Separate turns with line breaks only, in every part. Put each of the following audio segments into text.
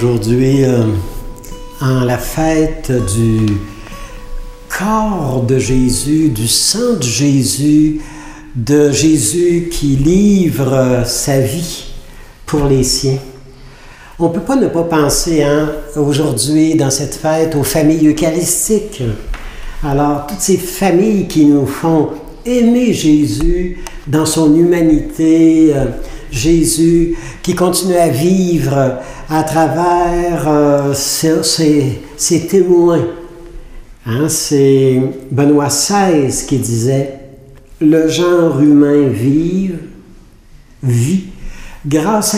aujourd'hui en la fête du corps de Jésus, du sang de Jésus qui livre sa vie pour les siens. On ne peut pas ne pas penser aujourd'hui dans cette fête aux familles eucharistiques. Alors, toutes ces familles qui nous font aimer Jésus dans son humanité, Jésus qui continue à vivre à travers ses témoins. C'est Benoît XVI qui disait « Le genre humain vit grâce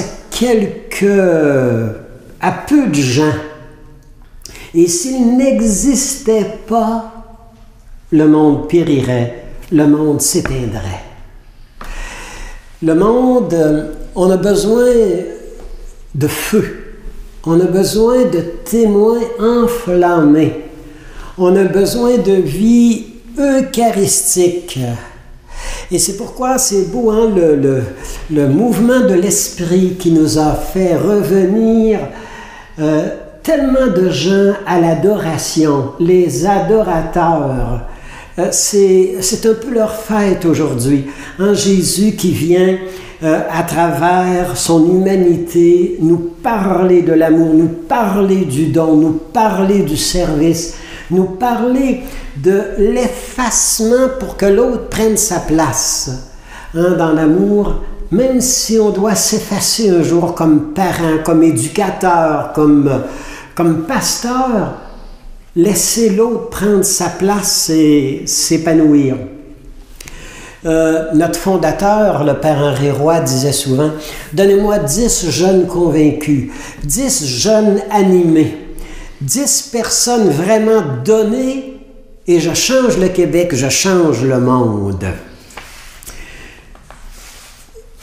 à peu de gens. Et s'il n'existait pas, le monde périrait, le monde s'éteindrait. » Le monde, on a besoin de feu, on a besoin de témoins enflammés, on a besoin de vie eucharistique. Et c'est pourquoi c'est beau, le mouvement de l'Esprit qui nous a fait revenir tellement de gens à l'adoration, les adorateurs. C'est un peu leur fête aujourd'hui. Jésus qui vient à travers son humanité nous parler de l'amour, nous parler du don, nous parler du service, nous parler de l'effacement pour que l'autre prenne sa place dans l'amour, même si on doit s'effacer un jour comme parent, comme éducateur, comme pasteur. Laisser l'autre prendre sa place et s'épanouir. Notre fondateur, le Père Henri Roy, disait souvent « Donnez-moi 10 jeunes convaincus, 10 jeunes animés, 10 personnes vraiment données et je change le Québec, je change le monde. »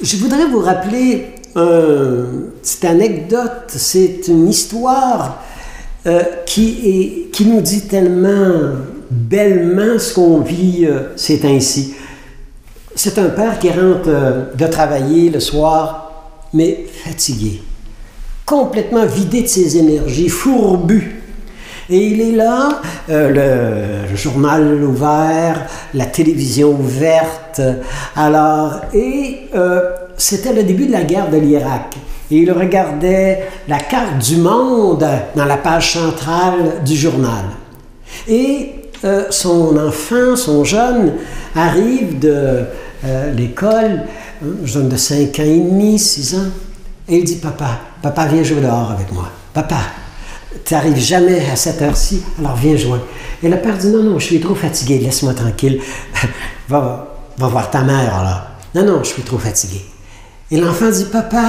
Je voudrais vous rappeler une petite anecdote, c'est une histoire qui nous dit tellement bellement ce qu'on vit ces temps-ci. C'est un père qui rentre de travailler le soir, mais fatigué, complètement vidé de ses énergies, fourbu. Et il est là, le journal ouvert, la télévision ouverte. C'était le début de la guerre de l'Irak. Et il regardait la carte du monde dans la page centrale du journal. Et son enfant, son jeune, arrive de l'école, un jeune de 5 ans et demi, 6 ans, et il dit « Papa, viens jouer dehors avec moi. Papa, tu n'arrives jamais à cette heure-ci, alors viens jouer. » Et le père dit « Non, je suis trop fatigué, laisse-moi tranquille. Va voir ta mère, là. Non, je suis trop fatigué. » Et l'enfant dit « Papa... »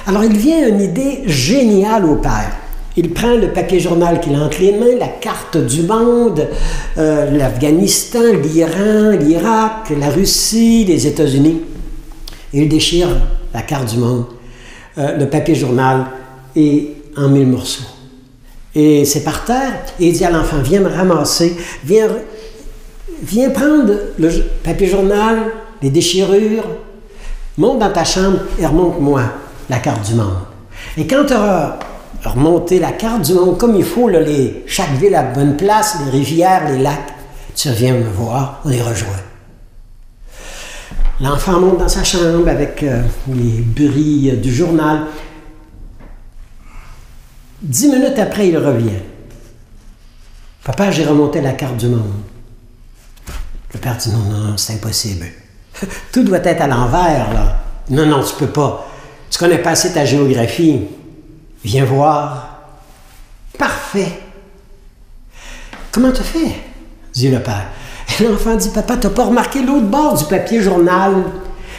Alors, il vient une idée géniale au père. Il prend le papier journal qu'il a entre les mains, la carte du monde, l'Afghanistan, l'Iran, l'Irak, la Russie, les États-Unis. Et il déchire la carte du monde, le papier journal, et en 1000 morceaux. Et c'est par terre, et il dit à l'enfant, viens me ramasser, viens prendre le papier journal, les déchirures, monte dans ta chambre et remonte-moi la carte du monde. Et quand tu auras remonté la carte du monde comme il faut, chaque ville à bonne place, les rivières, les lacs, tu reviens me voir, on est rejoint. L'enfant monte dans sa chambre avec les bruits du journal. 10 minutes après, il revient. « Papa, j'ai remonté la carte du monde. » Le père dit « Non, c'est impossible. Tout doit être à l'envers, là. Non, tu peux pas. Tu connais pas assez ta géographie. Viens voir. » Parfait. Comment tu fais? Dit le père. Et l'enfant dit, papa, t'as pas remarqué l'autre bord du papier journal?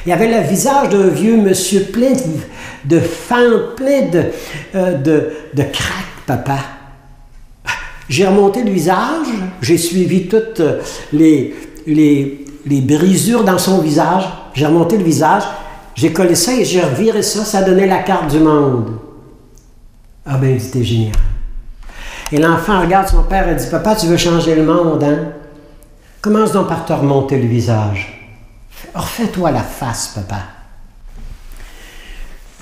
Il y avait le visage d'un vieux monsieur plein de fentes, plein de craques, papa. J'ai remonté le visage, j'ai suivi toutes les brisures dans son visage, j'ai remonté le visage, j'ai collé ça et j'ai reviré ça, ça donnait la carte du monde. Ah ben, c'était génial. Et l'enfant regarde son père et dit, papa, tu veux changer le monde, hein? Commence donc par te remonter le visage. Refais-toi la face, papa.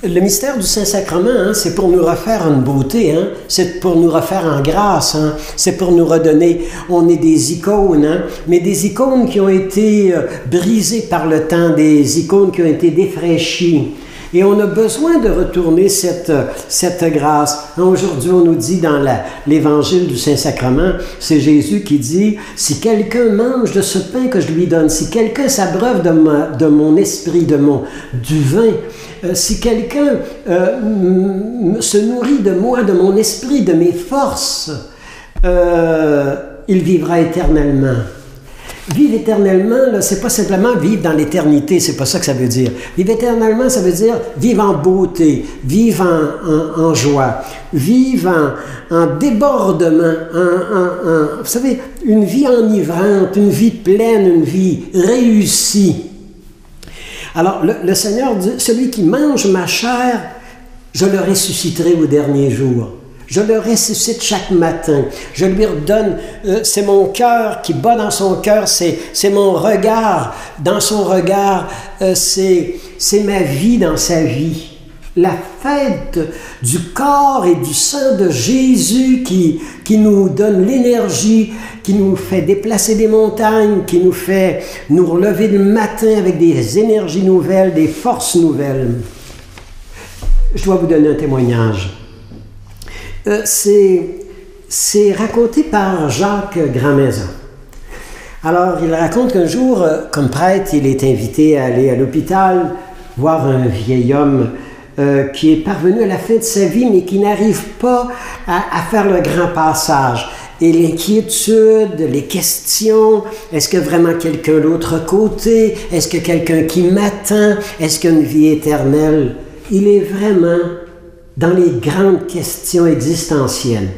Le mystère du Saint-Sacrement, hein, c'est pour nous refaire une beauté, hein, c'est pour nous refaire en grâce, hein, c'est pour nous redonner, on est des icônes, hein, mais des icônes qui ont été brisées par le temps, des icônes qui ont été défraîchies. Et on a besoin de retourner cette grâce. Aujourd'hui, on nous dit dans l'évangile du Saint-Sacrement, c'est Jésus qui dit, « Si quelqu'un mange de ce pain que je lui donne, si quelqu'un s'abreuve de mon esprit, du vin, si quelqu'un se nourrit de moi, de mon esprit, de mes forces, il vivra éternellement. » Vivre éternellement, c'est pas simplement vivre dans l'éternité, c'est pas ça que ça veut dire. Vivre éternellement, ça veut dire vivre en beauté, vivre en joie, vivre en débordement, vous savez, une vie enivrante, une vie pleine, une vie réussie. Alors, le Seigneur dit, celui qui mange ma chair, je le ressusciterai au dernier jour. Je le ressuscite chaque matin. Je lui redonne, c'est mon cœur qui bat dans son cœur, c'est mon regard dans son regard, c'est ma vie dans sa vie. La fête du corps et du sang de Jésus qui nous donne l'énergie, qui nous fait déplacer des montagnes, qui nous fait nous relever le matin avec des énergies nouvelles, des forces nouvelles. Je dois vous donner un témoignage. C'est raconté par Jacques Grandmaison. Alors, il raconte qu'un jour, comme prêtre, il est invité à aller à l'hôpital voir un vieil homme qui est parvenu à la fin de sa vie, mais qui n'arrive pas à faire le grand passage. Et l'inquiétude, les questions, est-ce que vraiment quelqu'un de l'autre côté? Est-ce que quelqu'un qui m'attend? Est-ce qu'il y a une vie éternelle? Il est vraiment dans les grandes questions existentielles.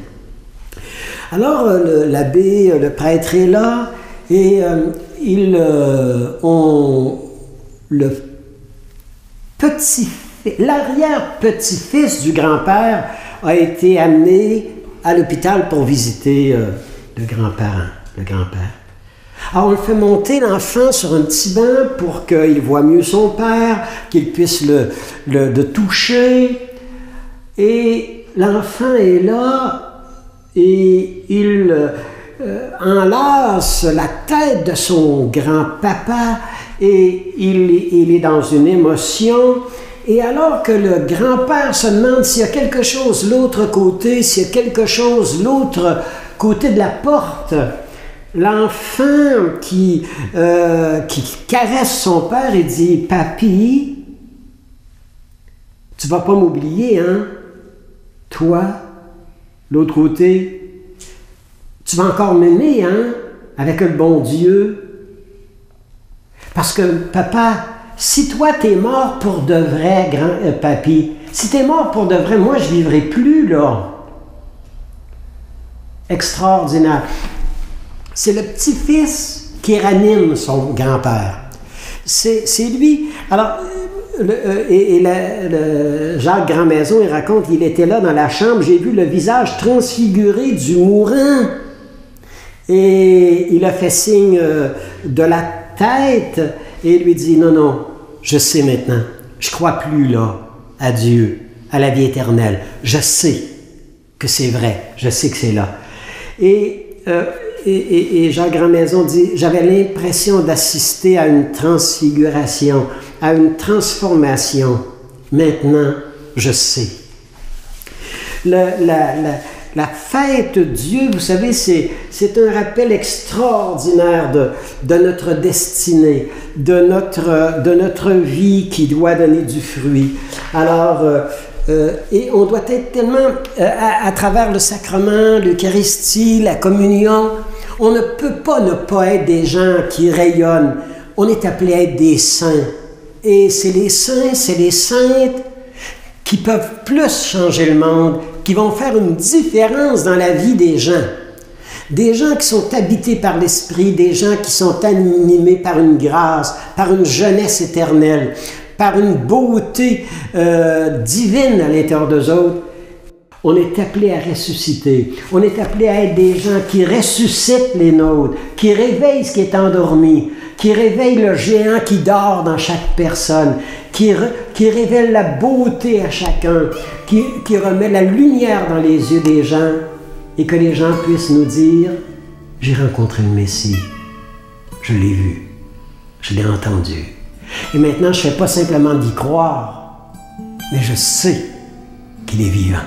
Alors, l'abbé, le prêtre est là, et l'arrière-petit-fils du grand-père a été amené à l'hôpital pour visiter le grand-parent, le grand-père. Alors, on le fait monter, l'enfant, sur un petit banc pour qu'il voit mieux son père, qu'il puisse le toucher. Et l'enfant est là et il enlace la tête de son grand-papa et il est dans une émotion. Et alors que le grand-père se demande s'il y a quelque chose l'autre côté, s'il y a quelque chose l'autre côté de la porte, l'enfant qui caresse son père et dit « Papy, tu vas pas m'oublier, hein? Toi, l'autre côté, tu vas encore m'aimer, hein? Avec le bon Dieu. Parce que, papa, si toi, t'es mort pour de vrai, papy, si t'es mort pour de vrai, moi, je vivrai plus, là. » Extraordinaire. C'est le petit-fils qui ranime son grand-père. C'est lui. Alors, Jacques Grandmaison, il raconte, il était là dans la chambre, j'ai vu le visage transfiguré du mourant. Et il a fait signe de la tête et il lui dit, non, non, je sais maintenant, je crois plus là à Dieu, à la vie éternelle. Je sais que c'est vrai, je sais que c'est là. Et Jacques Grandmaison dit, j'avais l'impression d'assister à une transfiguration, à une transformation. Maintenant, je sais. La fête Dieu, vous savez, c'est un rappel extraordinaire de notre destinée, de notre vie qui doit donner du fruit. Alors, et on doit être tellement, à travers le sacrement, l'Eucharistie, la communion, on ne peut pas ne pas être des gens qui rayonnent. On est appelé à être des saints. Et c'est les saints, c'est les saintes qui peuvent plus changer le monde, qui vont faire une différence dans la vie des gens. Des gens qui sont habités par l'Esprit, des gens qui sont animés par une grâce, par une jeunesse éternelle, par une beauté divine à l'intérieur d'eux autres. On est appelé à ressusciter. On est appelé à être des gens qui ressuscitent les nôtres, qui réveillent ce qui est endormi, qui réveillent le géant qui dort dans chaque personne qui révèle la beauté à chacun, qui remet la lumière dans les yeux des gens et que les gens puissent nous dire « J'ai rencontré le Messie, je l'ai vu, je l'ai entendu. Et maintenant, je ne fais pas simplement d'y croire, mais je sais qu'il est vivant. »